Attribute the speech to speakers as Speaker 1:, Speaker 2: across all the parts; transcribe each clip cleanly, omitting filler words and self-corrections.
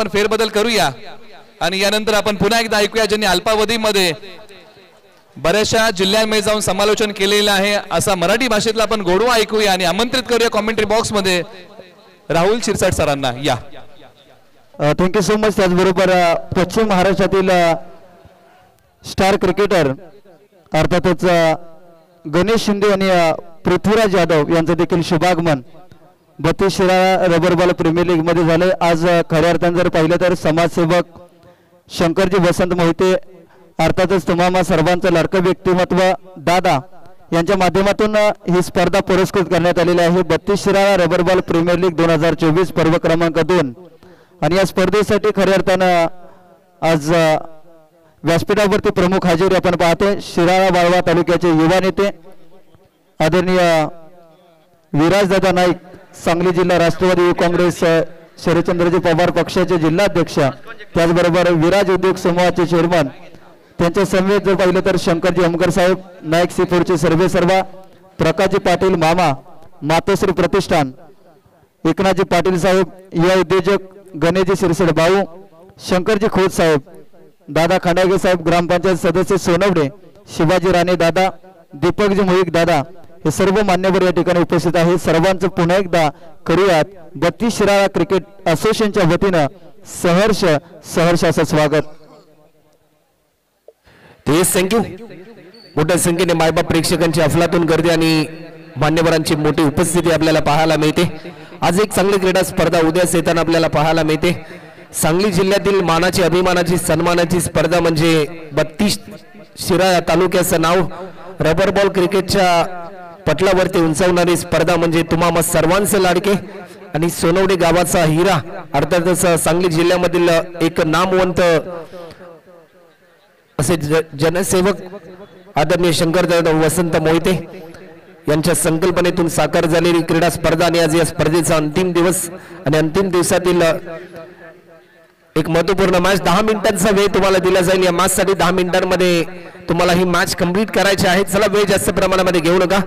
Speaker 1: आपण फेरबदल करूया आणि यानंतर आपण पुन्हा एकदा ऐकूया ज्यांनी अल्पावधीमध्ये बऱ्याचशा जिल्ह्यांमध्ये जाऊन समालोचन केलेलं आहे असा मराठी भाषेतला आपण गोडवा ऐकूया आणि आमंत्रित करूया कॉमेंट्री बॉक्स मध्ये राहुल शिरसाट सरांना. या
Speaker 2: थँक्यू सो मच. त्याचबरोबर पश्चिम महाराष्ट्रातील स्टार क्रिकेटर अर्थातच गणेश शिंदे आणि पृथ्वीराज यादव यांचं देखील शुभागमन 32 Shirala rubber ball premier league मध्ये झाले. आज खऱ्या अर्थाने जर पाहिलं तर समाजसेवक शंकरजी वसंत मोहिते अर्थातच तुम्हा सर्वांचं लाडकं व्यक्तिमत्व दादा यांच्या माध्यमातून ही स्पर्धा पुरस्कृत करण्यात आलेली आहे. 32 Shirala rubber ball premier league 2024 पर्व क्रमांक 2 आणि या स्पर्धेसाठी खऱ्या अर्थानं आज व्यासपीठावरती प्रमुख हजेरी आपण पाहतोय. शिराळा वाळवा तालुक्याचे युवा नेते आदरणीय विराजदादा नाईक, सांगली जिल्हा राष्ट्रवादी युवक काँग्रेस शरदचंद्रजी पवार पक्षाचे जिल्हाध्यक्ष, त्याचबरोबर विराज उद्योग समूहाचे चेअरमन, त्यांच्या समवेत जर पाहिलं तर शंकरजी अमकर साहेब नाईक सीफोरचे सर्वेसर्वा, प्रकाशजी पाटील मामा मातोश्री प्रतिष्ठान, एकनाथजी पाटील साहेब युवा उद्योजक, गणेशजी शिरसड भाऊ, शंकरजी खोत साहेब, दादा खांडागे साहेब ग्रामपंचायत सदस्य सोनवडे, शिवाजी राणे दादा, दीपकजी मोहिक दादा, हे सर्व मान्यवर या ठिकाणी उपस्थित आहेत. सर्वांचं पुन्हा एकदा करूयात 32 शिराळा क्रिकेट असोसिएशनच्या वतीनं सहर्ष असं स्वागत.
Speaker 3: थँक्यू. मोठ्या संख्येने मायबाप प्रेक्षकांची अफलातून गर्दी आणि मान्यवरांची मोठी उपस्थिती आपल्याला पाहायला मिळते. आज एक चांगली क्रीडा स्पर्धा उद्याच येताना आपल्याला पाहायला मिळते. सांगली जिल्ह्यातील मानाची अभिमानाची सन्मानाची स्पर्धा म्हणजे 32 शिराळा तालुक्याचं नाव रबर बॉल क्रिकेटच्या पटलावरती उंचावणारी स्पर्धा म्हणजे तुम्हा सर्वांचे लाडके आणि सोनवडे गावाचा हिरा अर्थातच सांगली जिल्ह्यामधील एक नामवंत असे जनसेवक आदरणीय शंकरदादा वसंत मोहिते यांच्या संकल्पनेतून साकार झालेली क्रीडा स्पर्धा आणि आज या स्पर्धेचा अंतिम दिवस आणि अंतिम दिवसातील एक महत्वपूर्ण मॅच. 10 मिनिटांचा वेळ तुम्हाला दिला जाईल. या मॅच साठी 10 मिनिटांमध्ये तुम्हाला ही मॅच कंप्लीट करायची आहे. चला वेळ जास्त प्रमाणामध्ये घेऊ नका.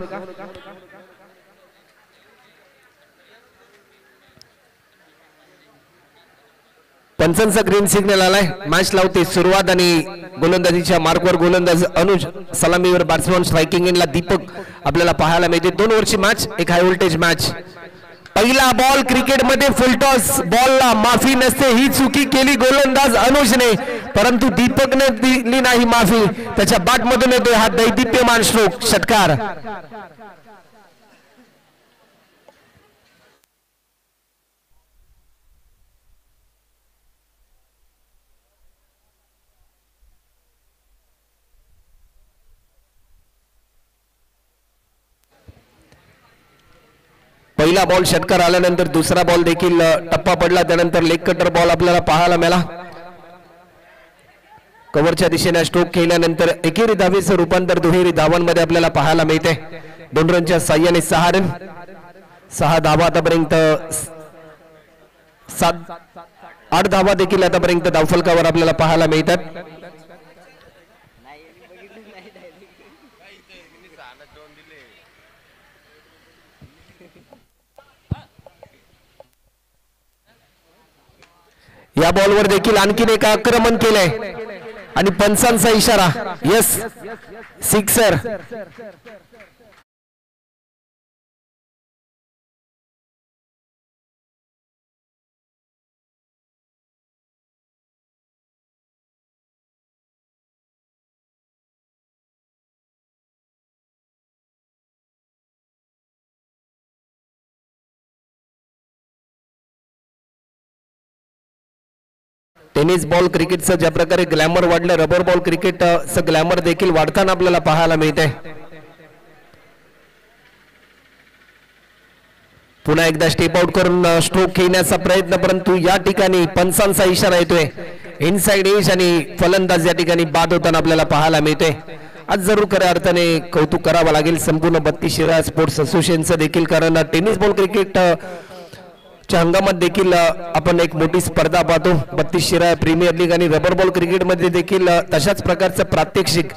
Speaker 3: पंचांचा ग्रीन सिग्नल आलाय. मॅच लावते सुरुवात आणि गोलंदाजीच्या मार्कवर गोलंदाज अनुज, सलामीवर बॅट्समन, स्ट्रायकिंग एंडला दीपक आपल्याला पाहायला मिळते. 2 ओव्हरची मॅच, एक हाय व्होल्टेज मॅच. पहिला बॉल क्रिकेटमध्ये फुलटॉस, बॉलला माफी नसते. ही चुकी केली गोलंदाज अनुजने, परंतु दीपकने दिली नाही माफी. त्याच्या बॅटमधून येतोय हा दैदिप्यमान स्ट्रोक, षटकार. पहिला बॉल षटकार आल्यानंतर दुसरा बॉल देखील टप्पा पडला. त्यानंतर लेग कटर बॉल आपल्याला पाहायला मिळाला. कव्हरच्या दिशेने स्ट्रोक केल्यानंतर एकेरी धावेचं रूपांतर दुहेरी धावांमध्ये आपल्याला पाहायला मिळते. 2 रनच्या साह्याने 6 रन, 6 धावा आतापर्यंत, 8 धावा देखील आतापर्यंत धावफलकावर आपल्याला पाहायला मिळतात. या बॉलवर देखील आणखीन एक आक्रमण केलंय आणि पंचांचा इशारा, यस सिक्सर. टेनिस बॉल क्रिकेटचं ज्या प्रकारे ग्लॅमर वाढलं, रबर बॉल क्रिकेटचं ग्लॅमर देखील वाढताना आपल्याला पाहायला मिळते. पुन्हा एकदा स्टेप आउट करून स्ट्रोक खेळण्याचा प्रयत्न, परंतु या ठिकाणी पंचांचा इशारा येतोय. इनसाइड एज आणि फलंदाज या ठिकाणी बाद होताना आपल्याला पाहायला मिळते. आज जरूर खऱ्या अर्थाने कौतुक करावं लागेल संपूर्ण 32 शिराळा स्पोर्ट्स असोसिएशनचं देखील, कारण टेनिस बॉल क्रिकेट च्या हंगामात देखील आपण एक मोठी स्पर्धा पाहतो. 32 शिराळा प्रीमियर लीग आणि रबर बॉल क्रिकेट मध्ये देखील तशाच प्रकारचं प्रात्यक्षिक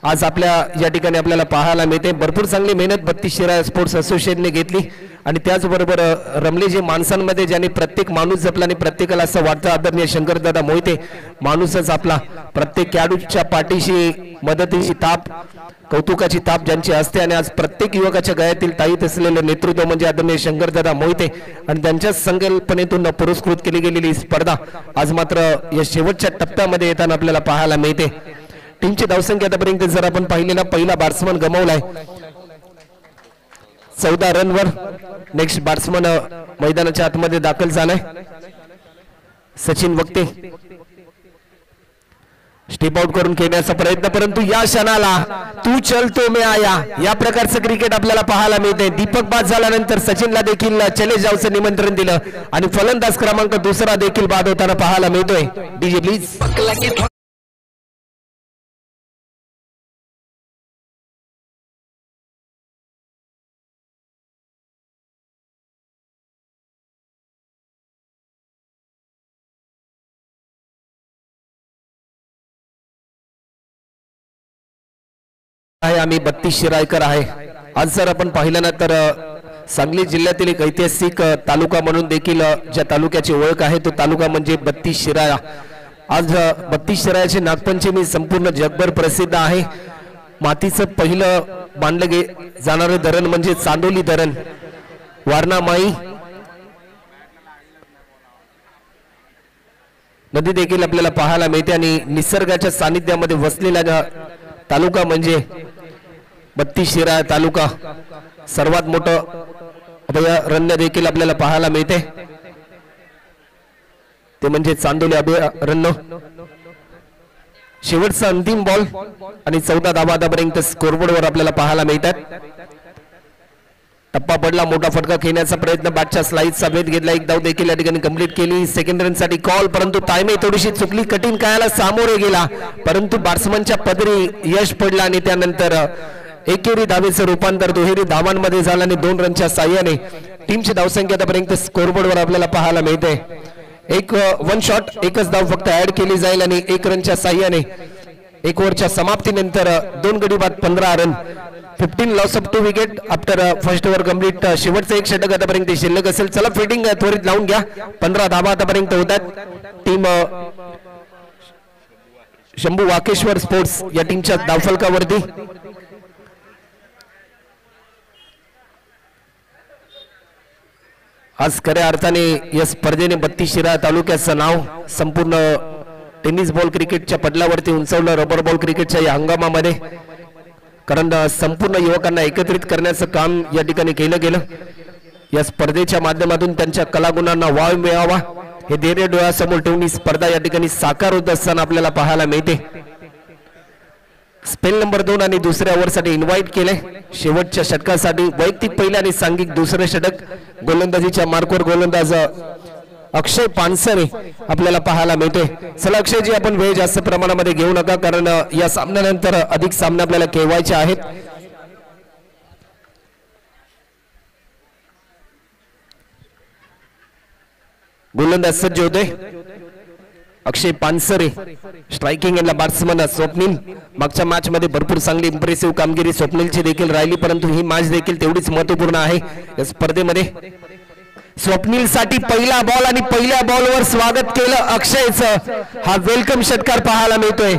Speaker 3: आज आपल्या या ठिकाणी आपल्याला पाहायला मिळते. भरपूर चांगली मेहनत 32 शिराळा स्पोर्ट्स असोसिएशनने घेतली आणि त्याचबरोबर रमले जे माणसांमध्ये ज्यांनी प्रत्येक माणूस जपला आणि प्रत्येकाला असं वाटतं आदरणीय शंकरदादा मोहिते माणूसच आपला, प्रत्येक खेळाडूच्या पाठीशी मदतीची ताप कौतुकाची ताप ज्यांची असते आणि आज प्रत्येक युवकाच्या गळ्यातील ताईत असलेलं नेतृत्व म्हणजे आदरणीय शंकरदादा मोहिते आणि त्यांच्या संकल्पनेतून पुरस्कृत केली गेलेली स्पर्धा आज मात्र या शेवटच्या टप्प्यामध्ये येताना आपल्याला पाहायला मिळते. टीमची धावसंख्या आतापर्यंत जर आपण पाहिलेला पहिला बॅट्समन गमावलाय 14 रनवर. नेक्स्ट बॅट्समन मैदानाच्या आतमध्ये दाखल झालाय सचिन वक्ते. स्टेप आउट करून खेळण्याचा प्रयत्न परंतु या क्षणाला तू चल तो मैं आया या प्रकारचं क्रिकेट आपल्याला पाहायला मिळते. दीपक बाद झाल्यानंतर सचिनला देखील चले जावचं निमंत्रण दिलं आणि फलंदाज क्रमांक दुसरा देखील बाद होताना पाहायला मिळतोय. DJ please. आम्ही 32 शिराळकर आहे. आज जर आपण पाहिलं ना तर सांगली जिल्ह्यातील एक ऐतिहासिक तालुका म्हणून देखील ज्या तालुक्याची ओळख आहे तो तालुका म्हणजे 32 शिराळा. आज 32 शिराळ्याचे नागपंचमी संपूर्ण जगभर प्रसिद्ध आहे. मातीचं पहिलं बांधलं जाणारं धरण म्हणजे चांदोली धरण. वारणामाई नदी देखील आपल्याला पाहायला मिळते आणि निसर्गाच्या सानिध्यामध्ये वसलेला तालुका म्हणजे 32 शिराळा तालुका. सर्वात मोठं अभयारण्य देखील आपल्याला पाहायला मिळते ते म्हणजे चांदोली अभयारण्य. शेवटचा अंतिम बॉल आणि 14 धावा आतापर्यंत स्कोरबोर्डवर आपल्याला पाहायला मिळतात. टप्पा पडला, मोठा फटका खेळण्याचा प्रयत्न, बॅटच्या स्लाइसचा भेद घेतला, एक धाव देखील या ठिकाणी कंप्लीट केली. सेकंड रन साठी कॉल परंतु टायमिंग थोडीशी चुकली, कठीण काळाला सामोरे गेला परंतु बॅट्समनच्या पदरी यश पडलं आणि त्यानंतर एकेरी धावेचं रूपांतर दुहेरी धावांमध्ये झालं आणि 2 रनच्या साह्याने टीमची धावसंख्या आतापर्यंत स्कोरबोर्डवर आपल्याला पाहायला मिळते. एक 1 शॉट एकच धाव फक्त ऍड केली जाईल आणि 1 रनच्या साह्याने 1 ओव्हरच्या समाप्तीनंतर 2 गडी बाद 15 run. 15 loss of 2 wicket after first over complete. शेवटचं एक षटक आतापर्यंत शिल्लक असेल. चला फिटिंग त्वरित लावून घ्या. 15 धावा आतापर्यंत होतात. टीम शंभू वाकेश्वर स्पोर्ट्स या टीमच्या धावफलकावरती. आज खऱ्या अर्थाने या स्पर्धेने 32 शिराळा तालुक्याचं नाव संपूर्ण टेनिस बॉल क्रिकेटच्या पडल्यावरती उंचवलं. रबर बॉल क्रिकेटच्या या हंगामामध्ये कारण संपूर्ण युवकांना एकत्रित करण्याचं काम या ठिकाणी केलं गेलं. या स्पर्धेच्या माध्यमातून त्यांच्या कलागुणांना वाव मिळावा हे ध्येय डोळ्यासमोर ठेवून ही स्पर्धा या ठिकाणी साकार होत असताना आपल्याला पाहायला मिळते. स्पेल नंबर 2 आणि दुसऱ्या ओव्हरसाठी इन्व्हाइट केले. शेवटच्या षटकासाठी वैयक्तिक पहिल्या आणि सांघिक दुसरे षटक. गोलंदाजीच्या मार्कवर गोलंदाज अक्षय पानसरे आपल्याला पाहायला मिळते. चला अक्षयजी, आपण वेळ जास्त प्रमाणामध्ये घेऊ नका कारण या सामन्यानंतर अधिक सामने आपल्याला खेळवायचे आहेत. गोलंदाज सज्ज होते अक्षय पानसरे. स्ट्रायकिंग एंडला बॅट्समन स्वप्नील. मागच्या मॅच मध्ये भरपूर चांगली इम्प्रेसिव्ह कामगिरी स्वप्नीलची देखील राहिली परंतु ही मॅच देखील तेवढीच महत्त्वपूर्ण आहे या स्पर्धेमध्ये. स्वप्नील साठी पहिला बॉल आणि पहिल्या बॉलवर स्वागत केलं अक्षयचं. हा वेलकम षटकार पाहायला मिळतोय.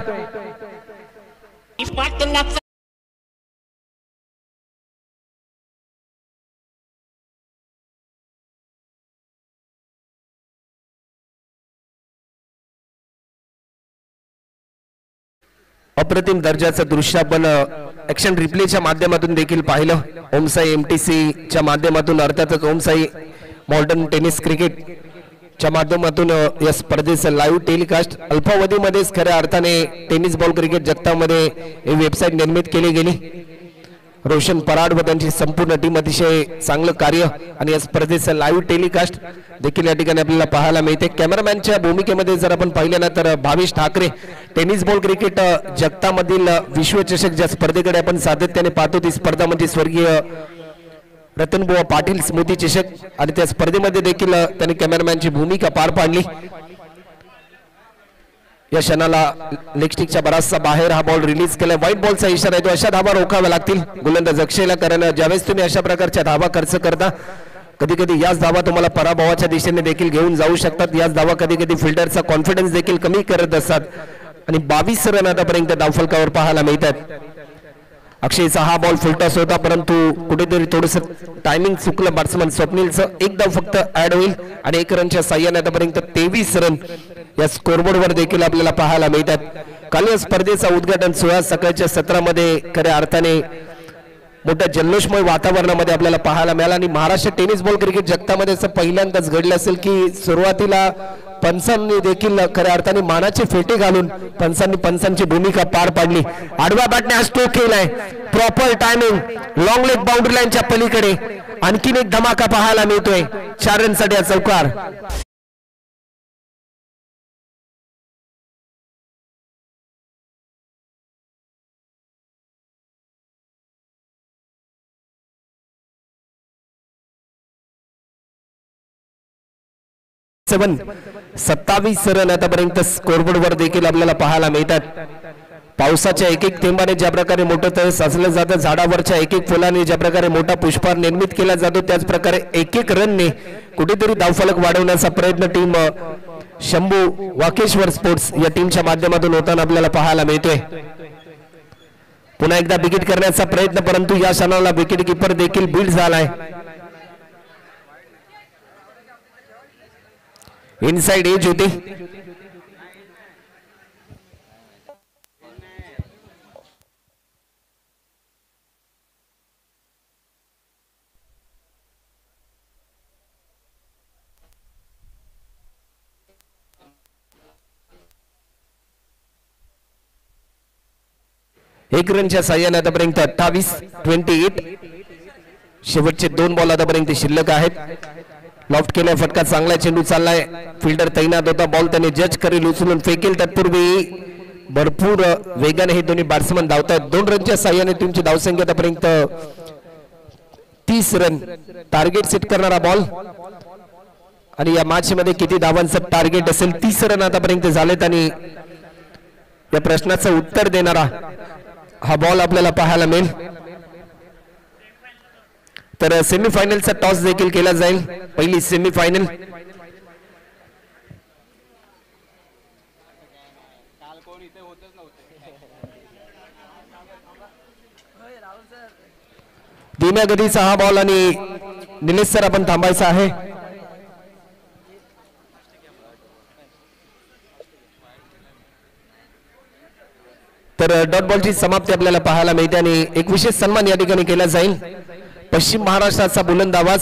Speaker 3: अप्रतिम दर्जाचं दृश्य आपण ऍक्शन रिप्लेच्या माध्यमातून देखील पाहिलं. ओमसाई MTC च्या माध्यमातून अर्थातच ओमसाई मॉडर्न टेनिस क्रिकेट च्या माध्यमातून या स्पर्धेचं लाईव्ह टेलिकास्ट अल्पावधीमध्येच खऱ्या अर्थाने टेनिस बॉल क्रिकेट जगतामध्ये ही वेबसाईट निर्मित केली गेली. रोशन पराड व त्यांची संपूर्ण टीम अतिशय चांगलं कार्य आणि या स्पर्धेचं लाईव्ह टेलिकास्ट देखील या ठिकाणी आपल्याला पाहायला मिळते. कॅमेरामॅनच्या भूमिकेमध्ये जर आपण पाहिलं ना तर Bhavesh Thakare. Tennis ball cricket जगतामधील विश्वचषक ज्या स्पर्धेकडे आपण सातत्याने पाहतो ती स्पर्धा म्हणजे स्वर्गीय रतनबुवा पाटील स्मृती चषक आणि त्या स्पर्धेमध्ये देखील त्यांनी कॅमेरामॅनची भूमिका पार पाडली. या क्षणाला लेग स्टिकच्या बराचसा बाहेर हा बॉल रिलीज केलाय. व्हाईट बॉलचा इशारा येतो. अशा धावा रोखाव्या लागतील गोलंदाज अक्षयला, कारण ज्यावेळेस तुम्ही अशा प्रकारच्या धावा खर्च करता कधी कधी याच धावा तुम्हाला पराभवाच्या दिशेने देखील घेऊन जाऊ शकतात. याच धावा कधी कधी फिल्डरचा कॉन्फिडन्स देखील कमी करत असतात आणि 22 रन आतापर्यंत धावफलकावर पाहायला मिळतात. अक्षयचा हा बॉल फुलटॉस होता, परंतु कुठेतरी थोडंसं टायमिंग चुकलं बॅट्समन स्वप्नीलचं. एक धाव फक्त ऍड होईल आणि 1 रनच्या साह्याने आतापर्यंत 23 रन या स्कोरबोर्डवर देखील आपल्याला पाहायला मिळतात. काल या स्पर्धेचा उद्घाटन सोहळा सकाळच्या सत्रामध्ये खऱ्या अर्थाने मोठ्या जल्लोषमय वातावरणामध्ये आपल्याला पाहायला मिळाला आणि महाराष्ट्र टेनिस बॉल क्रिकेट जगतामध्ये असं पहिल्यांदाच घडलं असेल की सुरुवातीला पंचांनी देखील खऱ्या अर्थाने मानाचे फेटे घालून पंचांची भूमिका पार पाडली. आडव्या बॅटने हा स्ट्रोक केलाय, proper timing, long leg boundary लाईनच्या पलीकडे आणखीन एक धमाका पाहायला मिळतोय. 4 रनसाठी हा चौकार. सेवन 27 रन आतापर्यंत स्कोरबोर्डवर देखील आपल्याला पाहायला मिळतात. पावसाच्या एक एक थेंबाने ज्या प्रकारे मोठं तळ साचलं जातं, झाडावरच्या एक एक फुलाने ज्या प्रकारे मोठा पुष्पहार निर्मित केला जातो, त्याच प्रकारे एक एक रनने कुठेतरी धावफलक वाढवण्याचा प्रयत्न टीम शंभू वाकेश्वर स्पोर्ट्स या टीमच्या माध्यमातून होताना आपल्याला पाहायला मिळतोय. पुन्हा एकदा विकेट करण्याचा प्रयत्न, परंतु या क्षणाला विकेट किपर देखील बीट झालाय. इनसाइड एज होती. एक रनच्या साह्याने आतापर्यंत 28 शेवटचे 2 बॉल आतापर्यंत शिल्लक आहेत. लॉफ्ट केलाय फटका, चांगला चेंडू चाललाय, फिल्डर तैनात होता, बॉल त्याने जज करेल, उचलून फेकेल. तत्पूर्वी भरपूर वेगाने हे दोन्ही बॅट्समन धावतात. 2 रनच्या साह्याने टीमची धावसंख्या आतापर्यंत 30 रन. टार्गेट सेट करणारा बॉल आणि या मॅच मध्ये किती धावांचं टार्गेट असेल? 30 रन आतापर्यंत झालेत आणि या प्रश्नाचं उत्तर देणारा हा बॉल आपल्याला पाहायला मिळेल. तर सेमीफायनलचा टॉस देखील केला जाईल. पहिली सेमीफायनल धीम्या गतीचा हा बॉल आणि निलेश सर आपण थांबायचा आहे. तर डॉट बॉलची समाप्ती आपल्याला पाहायला मिळते आणि एक विशेष सन्मान या ठिकाणी केला जाईल. पश्चिम महाराष्ट्राचा बुलंद आवाज,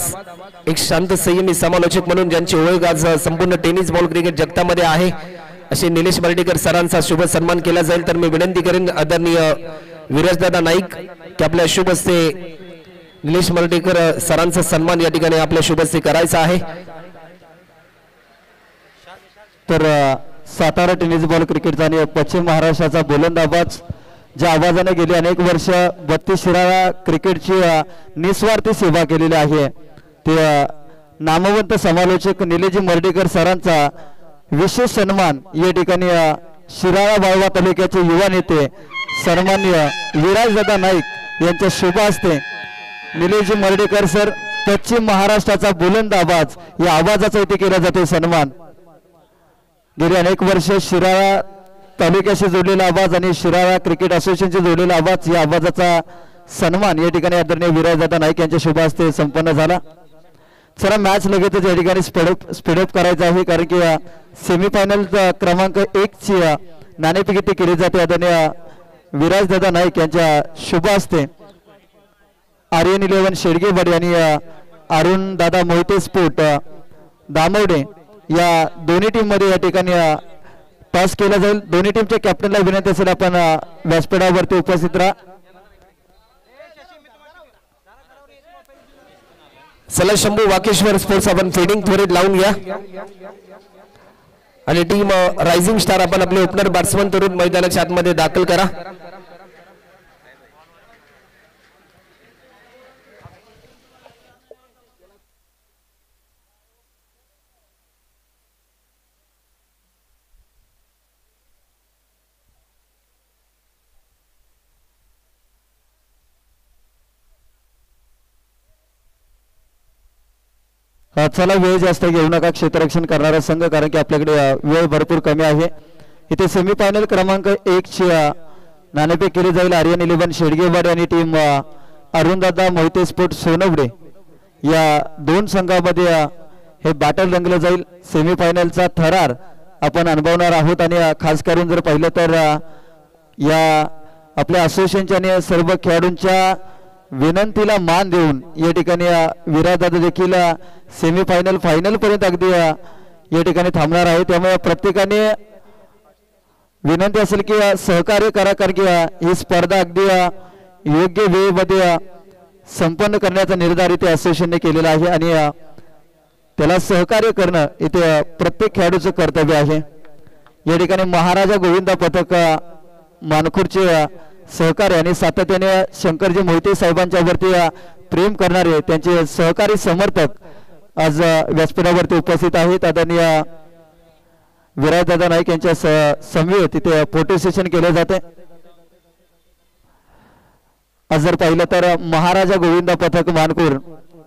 Speaker 3: एक शांत संयमी समालोचक म्हणून ज्यांची ओळख आज संपूर्ण टेनिस बॉल क्रिकेट जगतामध्ये आहे, असे निलेश मर्ढेकर सरांचा शुभ सन्मान केला जाईल. तर मी विनंती करेन आदरणीय विराजदादा नाईक की आपल्या शुभ हस्ते निलेश मर्ढेकर सरांचा सन्मान या ठिकाणी आपल्या शुभ हस्ते करायचा आहे.
Speaker 2: तर सातारा टेनिस बॉल क्रिकेटचा आणि पश्चिम महाराष्ट्राचा बुलंद आवाज, ज्या आवाजाने गेली अनेक वर्ष 32 शिराळा क्रिकेटची निस्वार्थी सेवा केलेली आहे, ते नामवंत समालोचक निलेश मर्ढेकर सरांचा विशेष सन्मान या ठिकाणी शिराळा वाळवा तालुक्याचे युवा नेते सन्माननीय विराजदादा नाईक यांच्या शुभ हस्ते निलेश मर्ढेकर सर पश्चिम महाराष्ट्राचा बुलंद आवाज या आवाजाचा इथे केला जातो सन्मान. गेली अनेक वर्ष शिराळा तालुक्याशी जोडलेला आवाज आणि शिराळा क्रिकेट असोसिएशनशी जोडलेला आवाज, या आवाजाचा सन्मान या ठिकाणी आदरणीय विराजदादा नाईक यांच्या शुभ हस्ते संपन्न झाला. चला मॅच लगेचच या ठिकाणी स्पीडअप करायचं आहे, कारण की सेमीफायनल क्रमांक 1 ची नाणेफेक केली जाते. आदरणीय विराजदादा नाईक यांच्या शुभ हस्ते आर्यन 11 शेडगेवाडी आणि अरुण दादा मोहिते स्पोर्ट दामवडे या दोन्ही टीम मध्ये या ठिकाणी टॉस केला जाईल. दोन्ही टीमच्या कॅप्टनला विनंती असेल आपण व्यासपीठावरती उपस्थित राहा.
Speaker 3: चला शंभू वाकेश्वर स्पोर्ट्स आपण फिडिंग त्वरित लावून घ्या आणि टीम रायझिंग स्टार आपण आपले ओपनर बॅट्समन त्वरित मैदानाच्या आतमध्ये दाखल करा.
Speaker 2: चला वेळ जास्त घेऊ नका क्षेत्ररक्षण करणारा संघ, कारण की आपल्याकडे वेळ भरपूर कमी आहे. इथे सेमीफायनल क्रमांक 1 ची नाणेफेक केली जाईल. आर्यन 11 शेडगेवाडी आणि टीम अरुणदादा मोहिते स्पोर्ट सोनवडे या दोन संघामध्ये हे बॅटल रंगलं जाईल. सेमीफायनलचा थरार आपण अनुभवणार आहोत आणि खास करून जर पाहिलं तर या आपल्या असोसिएशनच्या आणि सर्व खेळाडूंच्या विनंतीला मान देऊन या ठिकाणी विराजदादा देखील सेमीफायनल फायनल पर्यंत अगदी या ठिकाणी थांबणार आहे. त्यामुळे प्रत्येकाने विनंती असेल की सहकार्य करा, कारण की ही स्पर्धा अगदी योग्य वेळेमध्ये संपन्न करण्याचा निर्धार इथे असोसिएशनने केलेला आहे आणि त्याला सहकार्य करणं इथे प्रत्येक खेळाडूचं कर्तव्य आहे. या ठिकाणी महाराजा गोविंदा पथक मानखुरचे सहकार्य आणि सातत्याने शंकरजी मोहिते साहेबांच्या वरती प्रेम करणारे त्यांचे सहकारी समर्थक आज व्यासपीठावरती उपस्थित आहेत. आदरणीय विराजदादा नाईक यांच्या समवेत इथे फोटो सेशन केले जाते. आज जर पाहिलं तर महाराजा गोविंदा पथक मानखुर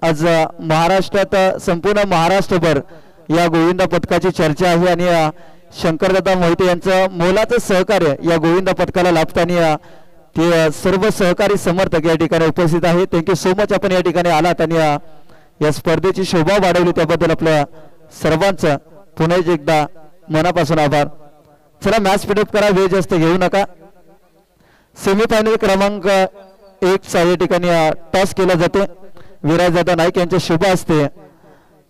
Speaker 2: आज महाराष्ट्रात संपूर्ण महाराष्ट्रभर या गोविंदा पथकाची चर्चा आहे आणि शंकरदादा मोहिते यांचं मोलाचं सहकार्य या गोविंदा पथकाला लाभताना ते सर्व सहकारी समर्थक या ठिकाणी उपस्थित आहेत. थँक्यू सो मच आपण या ठिकाणी आलात आणि या स्पर्धेची शोभा वाढवली त्याबद्दल आपल्या सर्वांचं पुन्हा एकदा मनापासून आभार. चला मॅच स्पीडअप करा, वेळ जास्त घेऊ नका. सेमीफायनल क्रमांक 1 चा या ठिकाणी टॉस केला जाते. विराजदादा नाईक यांच्या शुभ हस्ते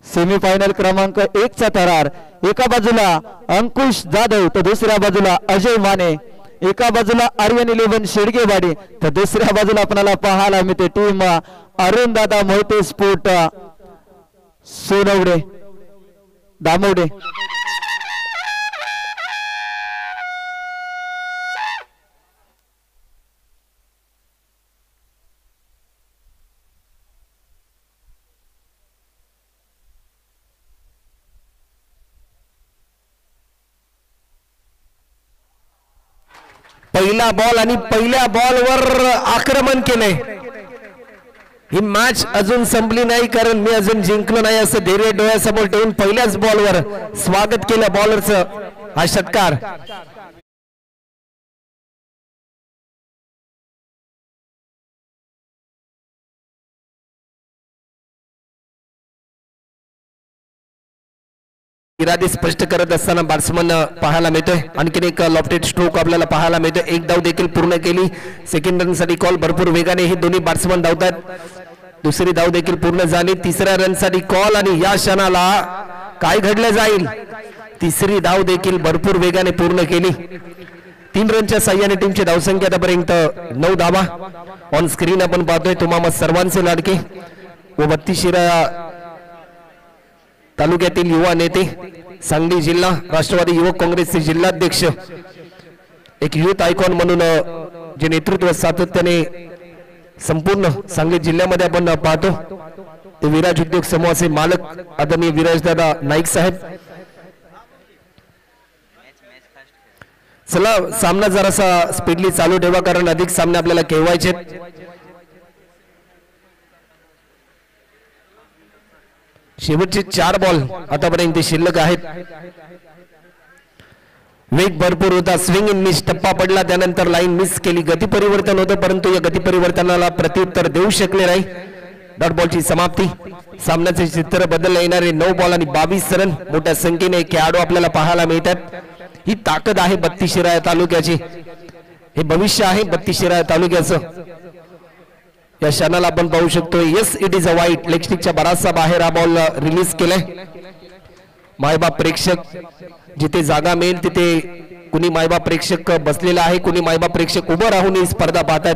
Speaker 2: सेमीफायनल क्रमांक 1 चा थरार. एका बाजूला अंकुश जाधव तर दुसऱ्या बाजूला अजय माने, एका बाजूला आर्यन 11 शेडगेवाडी तर दुसऱ्या बाजूला आपल्याला पाहायला मिळते टीम अरुणदादा मोहिते स्पोर्ट सोनवडे दामोडे.
Speaker 3: पहिला बॉल आणि पहिल्या बॉलवर आक्रमण केले. ही मॅच अजून संपली नाही, कारण मी अजून जिंकलो नाही असं धैर्य डोळ्यासमोर ठेवून पहिल्याच बॉलवर स्वागत केलं बॉलरचं. हा षटकार इरादे स्पष्ट करत असताना बॅट्समन पाहायला मिळतोय. आणखीन एक लॉफ्टेड स्ट्रोक आपल्याला पाहायला मिळतोय. एक धाव देखील पूर्ण केली. सेकंड रनसाठी कॉल भरपूर वेगाने हे दोन्ही बॅट्समन धावतात. दुसरी धाव देखील पूर्ण झाली. तिसऱ्या रनसाठी कॉल आणि या क्षणाला काय घडलं जाईल. तिसरी धाव देखील भरपूर वेगाने पूर्ण केली. 3 रनच्या साह्याने टीमची धावसंख्या आतापर्यंत 9 धावा. ऑन स्क्रीन आपण पाहतोय तुम्हा सर्वांचे लाडके व 32 शिरा तालुक्यातील युवा नेते, सांगली जिल्हा राष्ट्रवादी युवक काँग्रेसचे जिल्हाध्यक्ष, एक युथ आयकॉन म्हणून जे नेतृत्व सातत्याने संपूर्ण सांगली जिल्ह्यामध्ये आपण पाहतो ते विराज उद्योग समूहाचे मालक आदरणीय विराजदादा नाईक साहेब. चला सामना जरासा स्पीडली चालू ठेवा, कारण अधिक सामने आपल्याला खेळवायचे. शेवटचे 4 बॉल आतापर्यंत शिल्लक आहेत. वेग भरपूर होता. स्विंग इन मिस, टप्पा पडला, त्यानंतर लाईन मिस केली. गती परिवर्तन होतं, परंतु या गती परिवर्तनाला प्रत्युत्तर देऊ शकले नाही. डॉट बॉलची समाप्ती. सामन्याचे चित्र बदलले. येणारे 9 बॉल आणि 22 रन. मोठ्या संख्येने खेळाडू आपल्याला पाहायला मिळतात. ही ताकद आहे 32 शिराळा तालुक्याची. हे भविष्य आहे 32 शिराळा तालुक्याचं. या क्षणाला आपण पाहू शकतो. येस, इट इज अ वाईट. लेग स्टिकच्या बराचसा बाहेर हा बॉल रिलीज केलाय. मायबाप प्रेक्षक जिथे जागा मिळेल तिथे कुणी मायबाप प्रेक्षक बसलेला आहे, कुणी मायबाप प्रेक्षक उभं राहून ही स्पर्धा पाहतात.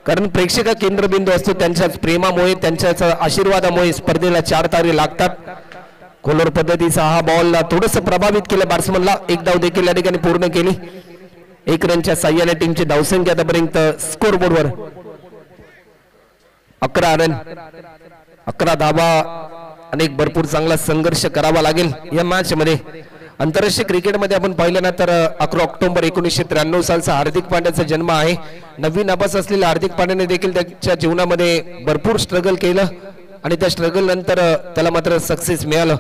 Speaker 3: कारण प्रेक्षक केंद्रबिंदू असतो. त्यांच्याच प्रेमामुळे, त्यांच्याच आशीर्वादामुळे स्पर्धेला 4 तारे लागतात. खोलवर पद्धतीचा हा बॉल थोडंसं प्रभावित केलं बॅट्समनला. एक धाव देखील या ठिकाणी पूर्ण केली. 1 रनच्या साह्याने टीमची धावसंख्या आतापर्यंत स्कोर बोर्डवर 11 रन, 11 धावा. अनेक भरपूर चांगला संघर्ष करावा लागेल या मॅच मध्ये. आंतरराष्ट्रीय क्रिकेटमध्ये आपण पाहिलं ना तर 11 ऑक्टोबर 1993 सालचा हार्दिक पांड्याचा जन्म आहे. नवीन आभास असलेल्या हार्दिक पांड्याने देखील त्याच्या जीवनामध्ये भरपूर स्ट्रगल केलं. आणि त्या स्ट्रगल नंतर त्याला मात्र सक्सेस मिळालं.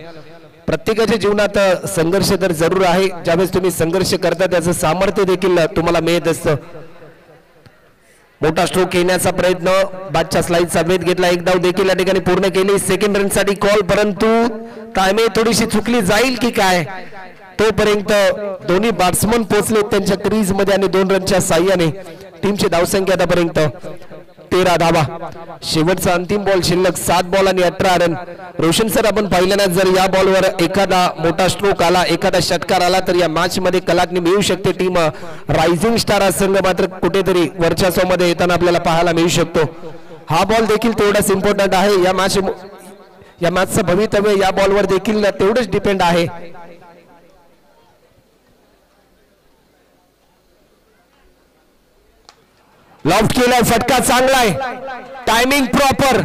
Speaker 3: प्रत्येकाच्या जीवनात संघर्ष तर जरूर आहे. ज्यावेळेस तुम्ही संघर्ष करता त्याचं सामर्थ्य देखील तुम्हाला मिळत असतं. मोठा स्ट्रोक घेण्याचा प्रयत्न, बादच्या स्लाइडचा वेध घेतला, एक धाव देखील या ठिकाणी पूर्ण केली. सेकंड रन साठी कॉल, परंतु टायमिंग थोडीशी चुकली जाईल की काय तोपर्यंत दोन्ही बॅट्समन पोहोचले त्यांच्या क्रीज मध्ये आणि 2 रनच्या साह्याने टीमची धावसंख्या आतापर्यंत 13 धावा. शेवटचा अंतिम बॉल शिल्लक 7 बॉल आणि 18 रन. रोशन सर, आपण पाहिलं ना, जर या बॉलवर एखादा मोठा स्ट्रोक आला, एखादा षटकार आला तर या मॅच मध्ये कलाटणी मिळू शकते. टीम रायझिंग स्टार हा संघ मात्र कुठेतरी वर्चस्वामध्ये येताना आपल्याला पाहायला मिळू शकतो. हा बॉल देखील तेवढाच इम्पॉर्टंट आहे. या मॅचचं भवितव्य या बॉलवर देखील तेवढंच डिपेंड आहे. लॉफ्ट केलाय, फटका चांगला आहे, टायमिंग प्रॉपर,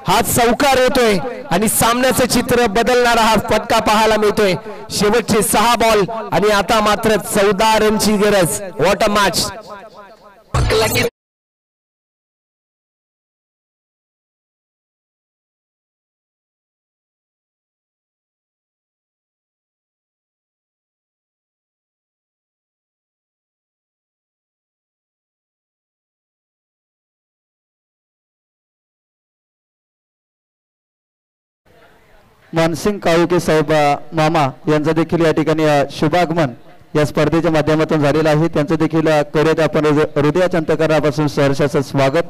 Speaker 3: हा चौकार येतोय आणि सामन्याचं चित्र बदलणारा हा फटका पाहायला मिळतोय. शेवटचे 6 बॉल आणि आता मात्र 14 रनची गरज. What a match.
Speaker 2: Mansing Kaluke Saheb मामा यांचं देखील या ठिकाणी शुभागमन या स्पर्धेच्या माध्यमातून झालेलं आहे. त्यांचं देखील करूयात आपण हृदयाच्या अंतःकरणापासून सहर्षाचं स्वागत.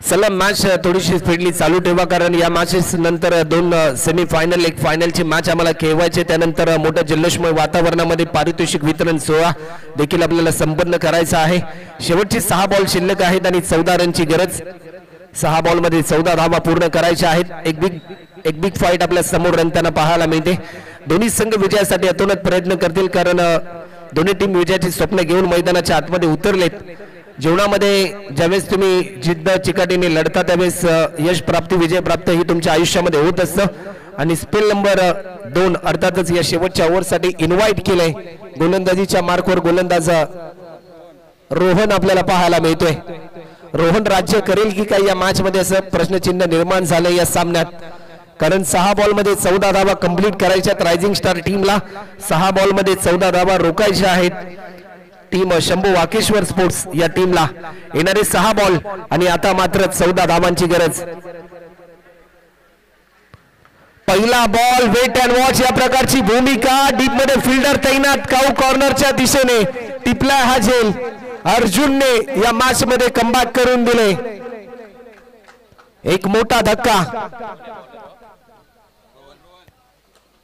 Speaker 3: चला, मॅच थोडीशी स्पीडली चालू ठेवा, कारण या मॅचेस नंतर 2 सेमीफायनल, एक फायनलची मॅच आम्हाला खेळवायचे. त्यानंतर मोठ्या जल्लोषमय वातावरणामध्ये पारितोषिक वितरण सोहळा देखील आपल्याला संपन्न करायचा आहे. शेवटचे 6 बॉल शिल्लक आहेत आणि 14 रनची गरज. 6 बॉल मध्ये 14 धावा पूर्ण करायच्या आहेत. एक बिग फाईट आपल्या समोर रंगताना पाहायला मिळते. दोन्ही संघ विजयासाठी अतोनात प्रयत्न करतील, कारण दोन्ही टीम विजयाची स्वप्न घेऊन मैदानाच्या आतमध्ये उतरलेत. जीवनामध्ये ज्यावेळेस तुम्ही जिद्द चिकाटीने लढता त्यावेळेस यश प्राप्ती, विजय प्राप्त ही तुमच्या आयुष्यामध्ये होत असतं. आणि स्पेल नंबर 2 अर्थातच या शेवटच्या ओव्हरसाठी इन्व्हाइट केलंय. गोलंदाजीच्या मार्कवर गोलंदाज रोहन आपल्याला पाहायला मिळतोय. रोहन राज्य करेल की काय या मॅच मध्ये, असं प्रश्नचिन्ह निर्माण झालंय या सामन्यात. कारण 6 बॉल मध्ये 14 धावा कंप्लीट करायच्यात रायझिंग स्टार टीमला. 6 बॉल मध्ये 14 धावा रोखायच्या आहेत टीम शंभू वाकेश्वर स्पोर्ट्स या टीमला. येणारे 6 बॉल आणि आता मात्र 14 धावांची गरज. पहिला बॉल, वेट अँड वॉच या प्रकारची भूमिका. डीप मध्ये फिल्डर तैनात, काऊ कॉर्नरच्या दिशेने टिपला हा झेल. अर्जुनने या मॅच मध्ये कमबॅक करून दिले. एक मोठा धक्का.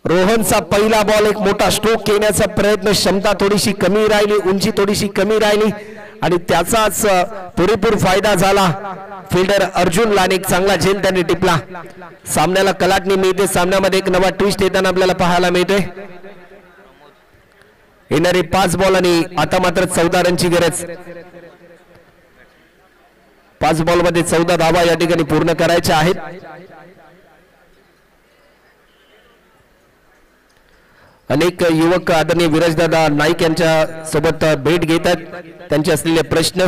Speaker 3: रोहनचा पहिला बॉल, एक मोठा स्ट्रोक घेण्याचा प्रयत्न, क्षमता थोडीशी कमी राहिली, उंची थोडीशी कमी राहिली आणि त्याचाच पुरेपूर फायदा झाला फिल्डर अर्जुनला आणि एक चांगला झेल त्यांनी टिपला. सामन्याला कलाटणी मिळते. सामन्यामध्ये एक नवा ट्विस्ट येताना आपल्याला पाहायला मिळते. येणारे 5 बॉल आणि आता मात्र 14 रनची गरज. 5 बॉल मध्ये 14 धावा या ठिकाणी पूर्ण करायच्या आहेत. अनेक युवक आदरणीय विराजदादा नाईक यांच्या सोबत भेट घेतात. त्यांचे असलेले प्रश्न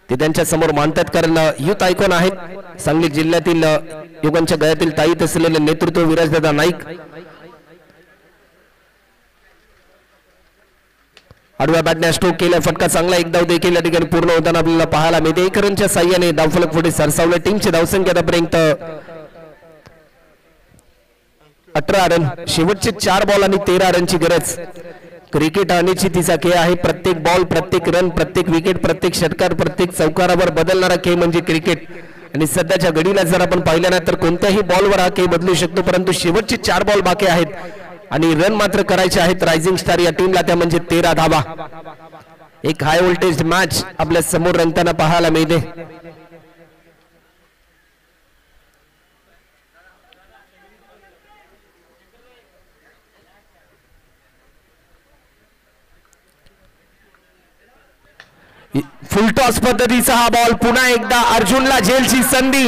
Speaker 3: ते त्यांच्या समोर मांडतात, कारण युथ आयकॉन आहेत. सांगली जिल्ह्यातील युवकांच्या गळ्यातील ताईत असलेले नेतृत्व विराजदादा नाईक. आडव्या बॅटने स्ट्रोक केला, फटका चांगला, एक धाव देखील या ठिकाणी पूर्ण होताना आपल्याला पाहायला मिळते. 1 रनच्या साह्याने धावफलक पुढे सरसावले. टीमची धावसंख्या आतापर्यंत 18 रन. शेवटचे 4 बॉल आणि 13 रनची गरज. क्रिकेट अनिश्चितीचा खेळ आहे. प्रत्येक बॉल, प्रत्येक रन, प्रत्येक विकेट, प्रत्येक षटकार, प्रत्येक चौकारावर बदलणारा खेळ म्हणजे क्रिकेट. आणि सध्याच्या घडीला जर आपण पाहिलं ना तर कोणत्याही बॉलवर हा खेळ बदलू शकतो, परंतु शेवटचे 4 बॉल बाकी आहेत आणि रन मात्र करायचे आहेत रायझिंग स्टार या टीमला, त्या म्हणजे 13 धावा. एक हाय व्होल्टेज मॅच आपल्या समोर रंगताना पाहायला मिळते. फुल टॉस पद्धतीचा हा बॉल. पुन्हा एकदा अर्जुनला झेलची संधी.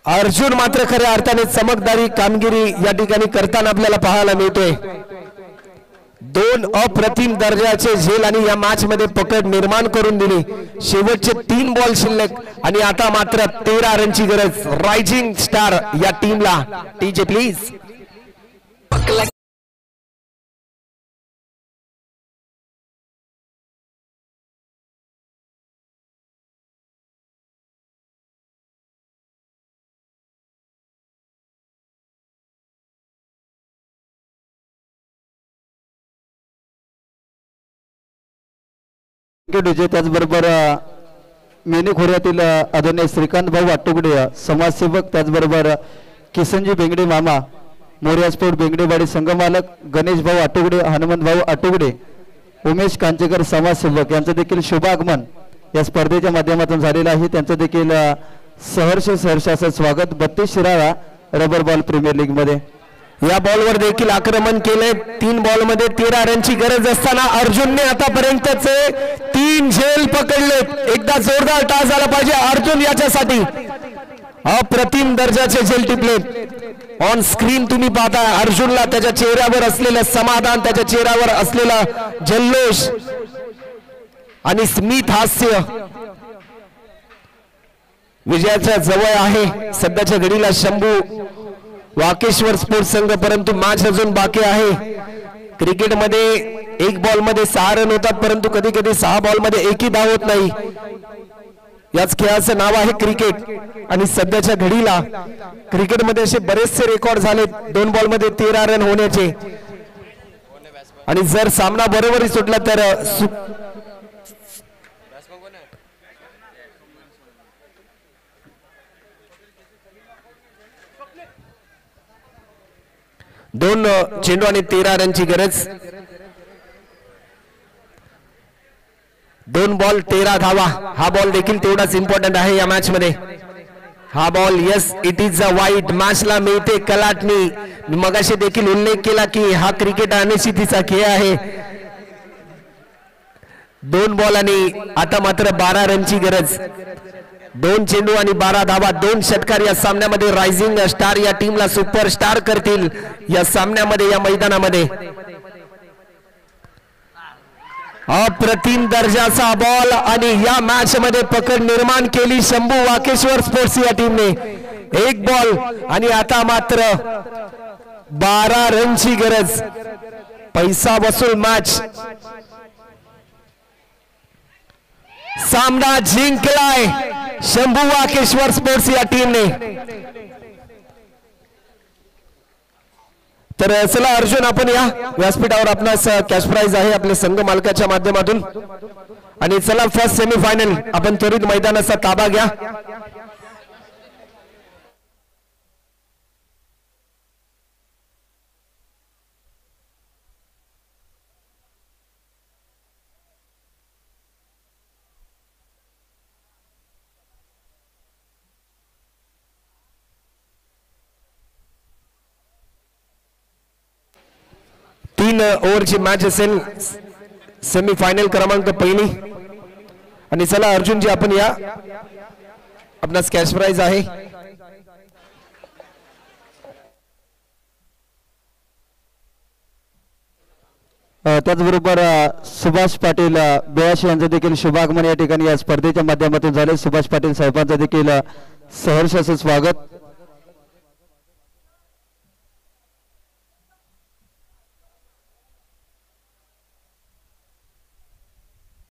Speaker 3: अर्जुन मात्र खऱ्या अर्थाने चमकदारी कामगिरी या ठिकाणी करताना आपल्याला पाहायला मिळतोय. दोन अप्रतिम दर्जाचे झेल आणि या मॅच मध्ये पकड निर्माण करून दिली. शेवटचे 3 बॉल शिल्लक आणि आता मात्र 13 रनची गरज रायझिंग स्टार या टीमला. TJ please.
Speaker 2: त्याचबरोबर मेनी खोऱ्यातील आदरणीय श्रीकांत भाऊ आटुगडे समाजसेवक, त्याचबरोबर किसनजी बेंगडे मामा मोर्या स्पोर्ट बेंगडेवाडी संघमालक, गणेश भाऊ आटुगडे, हनुमंत भाऊ आटुगडे, उमेश कांचेकर समाजसेवक यांचं देखील शुभागमन या स्पर्धेच्या माध्यमातून झालेलं आहे. त्यांचं देखील सहर्ष असं स्वागत 32 Shirala rubber ball premier league मध्ये.
Speaker 3: या बॉलवर देखील आक्रमण केले. 3 बॉल मध्ये 13 रनची गरज असताना अर्जुनने आतापर्यंतचे 3 झेल पकडले. एकदा जोरदार टास झाला पाहिजे अर्जुन याच्यासाठी. अप्रतिम दर्जाचे झेल टिपले. ऑन स्क्रीन तुम्ही पाहता अर्जुनला त्याच्या चेहऱ्यावर असलेलं समाधान, त्याच्या चेहऱ्यावर असलेला जल्लोष आणि स्मित हास्य विजयाच्या जवळ आहे. सध्याच्या घडीला शंभू वाकेश्वर स्पोर्ट्स संघ, परंतु मॅच अजून बाकी आहे. क्रिकेटमध्ये 1 बॉल मध्ये 6 रन होतात, परंतु कधी कधी 6 बॉल मध्ये एकही धाव होत नाही. याच खेळाचं नाव आहे क्रिकेट. आणि सध्याच्या घडीला क्रिकेटमध्ये असे बरेचसे रेकॉर्ड झाले 2 बॉल मध्ये 13 रन होण्याचे. आणि जर सामना बरोबरी सुटला तर दोन चेंडू आणि 13 रनची गरज. 2 बॉल 13 धावा. हा बॉल देखील तेवढाच इम्पॉर्टंट आहे या मॅच मध्ये. हा ball yes it is a वाईट. मॅचला मिळते कलाटणी. मी मगाशी देखील उल्लेख केला की हा क्रिकेट अनिश्चितीचा खेळ आहे. 2 बॉल आणि आता मात्र 12 रनची गरज. 2 चेंडू आणि 12 धावा. 2 षटकार या सामन्यामध्ये रायझिंग स्टार या टीमला सुपरस्टार करतील या सामन्यामध्ये, या मैदानामध्ये. अप्रतिम दर्जाचा बॉल आणि या मॅच मध्ये पकड निर्माण केली शंभू वाकेश्वर स्पोर्ट्स या टीमने. 1 बॉल आणि आता मात्र 12 रनची गरज. पैसा वसूल मॅच. सामना जिंकलाय शंभू वाकेश्वर स्पोर्ट्स या टीमने. तर चला अर्जुन आपण या व्यासपीठावर आपणास कॅश प्राइज आहे आपल्या संघ मालकाच्या माध्यमातून. आणि चला फर्स्ट सेमीफायनल आपण त्वरित मैदानाचा ताबा घ्या. तीन ओव्हरची मॅच असेल. सेमीफायनल क्रमांक पहिली. आणि चला अर्जुनजी आपण या आपणास कॅश प्राइज आहे.
Speaker 2: त्याचबरोबर सुभाष पाटील बेळाशी यांचं देखील शुभागमन या ठिकाणी या स्पर्धेच्या माध्यमातून झाले. सुभाष पाटील साहेबांचं देखील सहर्ष असं स्वागत.